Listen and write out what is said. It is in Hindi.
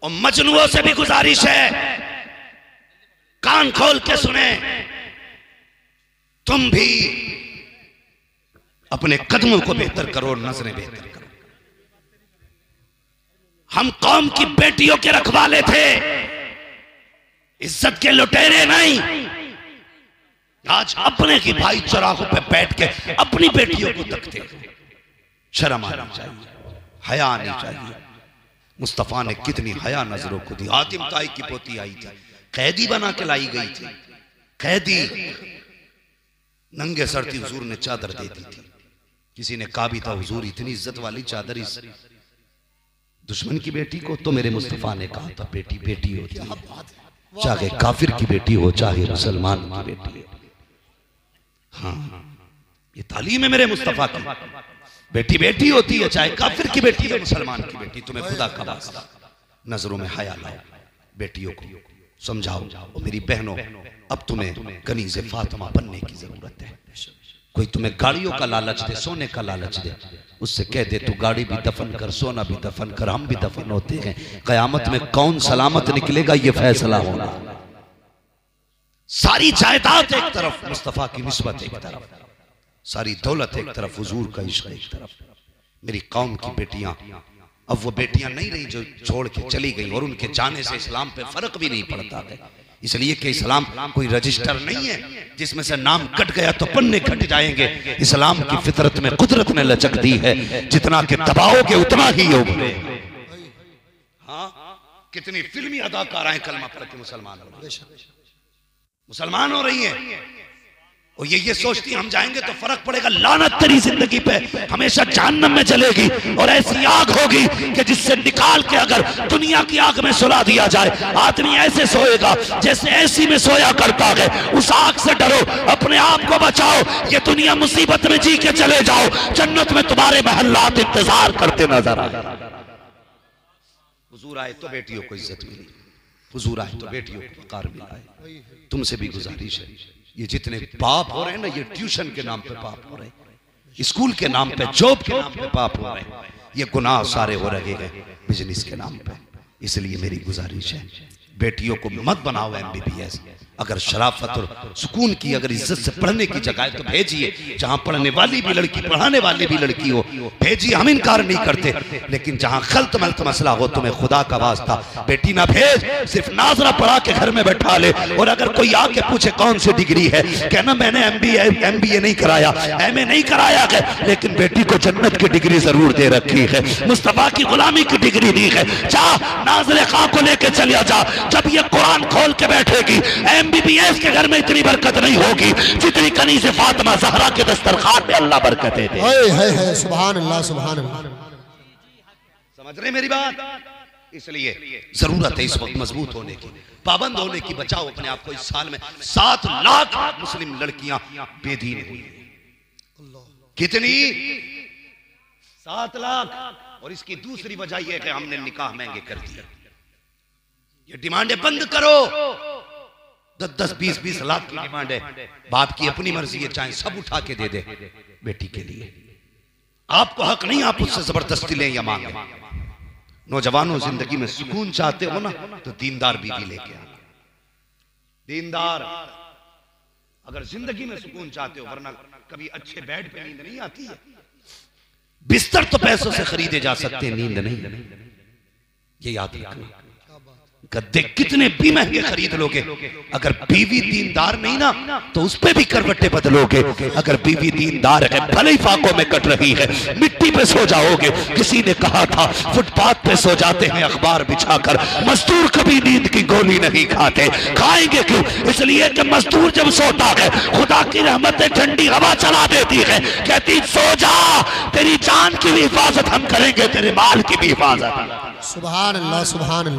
और मजनुओं से भी गुजारिश है, कान खोल के सुने, तुम भी अपने कदमों को बेहतर करो, नजरें बेहतर करो। हम कौम की बेटियों के रखवाले थे, इज्जत के लुटेरे नहीं। आज अपने की भाई चौराहों पे बैठ के अपनी बेटियों को तकते। शर्म आनी चाहिए, हया आनी चाहिए। मुस्तफा ने कितनी हया नजरों को दी। हातिम ताई की पोती आई थी, कैदी बना के लाई गई थी, कैदी, नंगे सर थी, हुजूर ने चादर दे दी थी। किसी ने कहा भी था, हुजूर इतनी इज्जत वाली चादर इस दुश्मन की बेटी को? तो मेरे मुस्तफा ने कहा था, बेटी बेटी होती है, चाहे काफिर की बेटी हो चाहे मुसलमान की बेटी हो। हाँ, ये तालीम है मेरे मुस्तफा की। बेटी बेटी होती है, चाहे काफिर की बेटी है मुसलमान की बेटी। तुम्हें खुदा का वास्ता नजरों में हया लाओ, बेटियों को समझाओ। और मेरी बहनों, अब तुम्हें कनीज़े फातिमा बनने की जरूरत है। कोई तुम्हें गाड़ियों का लालच दे, सोने का लालच दे, उससे कह दे तू गाड़ी भी दफन कर, सोना भी दफन कर, हम भी दफन होते हैं, कयामत में कौन सलामत निकलेगा ये फैसला होना। सारी जायदाद एक तरफ, मुस्तफा की निस्बत एक तरफ, सारी दौलत एक तरफ, हुजूर का इश्क एक तरफ। मेरी कौम की बेटियां, अब वो बेटियां नहीं रही जो छोड़ के चली गई, और उनके जाने से इस्लाम पे फर्क भी नहीं पड़ता है। इसलिए कि इस्लाम कोई रजिस्टर नहीं है जिसमें से नाम कट गया तो पन्ने कट जाएंगे। इस्लाम की फितरत में कुदरत ने लचक दी है, जितना के दबाओगे उतना ही उभरे। हाँ, कितनी फिल्मी अदाकाराएं कलमा पढ़ के मुसलमान हो रही हैं, और ये सोचती हम जाएंगे तो फर्क पड़ेगा। लानत तेरी जिंदगी पे, हमेशा जहन्नम में जलेगी। और ऐसी आग होगी कि जिससे निकाल के अगर दुनिया की आग में सुला दिया जाए, आदमी ऐसे सोएगा जैसे ऐसी में सोया करता है। उस आग से डरो, अपने आप को बचाओ। ये दुनिया मुसीबत में जी के चले जाओ, जन्नत में तुम्हारे महल्लात इंतजार करते नजर आए। हुजूर आए तो बेटियों को इज्जत मिली, हुजूर आए तो बेटियों को वकार मिला। तुमसे भी गुजारिश है, ये जितने पाप हो रहे हैं ना, ये ट्यूशन के नाम पे पाप हो रहे हैं, स्कूल के नाम पे, जॉब के नाम पे पाप हो रहे हैं, ये गुनाह सारे हो रहे हैं बिजनेस के नाम पे। इसलिए मेरी गुजारिश है, बेटियों को मत बनाओ MBBS। अगर शराफत और सुकून की, अगर इज्जत से पढ़ने की जगह है तो भेजिए, जहां पढ़ने वाली भी लड़की, पढ़ाने वाली भी लड़की हो, भेजिए, हम इनकार नहीं करते। लेकिन जहां खल्त मल्त मसला हो, तुम्हें खुदा का वास्ता बेटी ना भेज, सिर्फ नाजरा पढ़ा के घर में बैठा ले। और अगर कोई आके पूछे कौन सी डिग्री है, कहना मैंने MBA नहीं कराया, MA नहीं कराया है, लेकिन बेटी को जन्नत की डिग्री जरूर दे रखी है, मुस्तफा की गुलामी की डिग्री दी है। जा नाज़िल खां को लेके चलिया जा, जब ये कुरान खोल के बैठेगी, MBBS के घर में इतनी बरकत नहीं होगी जितनी कनीज़े फातिमा ज़हरा के दस्तरखान में अल्लाह बरकतें दे। है सुभान अल्लाह, सुभान अल्लाह। समझ रहे मेरी बात? इसलिए जरूरत है इस वक्त मजबूत होने की, पाबंद होने की। बचाओ अपने आप को। इस साल में 7 लाख मुस्लिम लड़कियां बेदीन हुई। कितनी? 7 लाख। और इसकी दूसरी वजह यह कि हमने निकाह महंगे कर दिए। ये डिमांडें बंद करो। 10-10, 20-20 लाख की डिमांड है। बाप की अपनी मर्जी है, चाहे सब उठा के दे दे बेटी के लिए। आपको हक नहीं आप उससे जबरदस्ती लें या मांगे। नौजवानों, जिंदगी में सुकून चाहते हो ना, तो दीनदार बीवी लेके आना। दीनदार, अगर जिंदगी में सुकून चाहते हो, वरना कभी अच्छे बेड पे नींद नहीं आती है। बिस्तर तो पैसों से खरीदे जा सकते हैं, नींद नहीं। ये याद रखना। गद्दे कितने भी महंगे खरीद लोगे, अगर बीवी दीनदार नहीं ना, तो उस पे भी करवटें बदलोगे। अगर बीवी दीनदार है, भले ही फाकों में कट रही है, मिट्टी पे सो जाओगे। किसी ने कहा था फुटपाथ पे सो जाते हैं अखबार बिछाकर, मजदूर कभी नींद की गोली नहीं खाते। खाएंगे क्यों? इसलिए कि मजदूर जब सोता है, खुदा की रहमतें ठंडी हवा चला देती है, कहती सो जा, तेरी जान की भी हिफाजत हम करेंगे, तेरे माल की भी हिफाजत। सुभान अल्लाह, सुभान अल्लाह।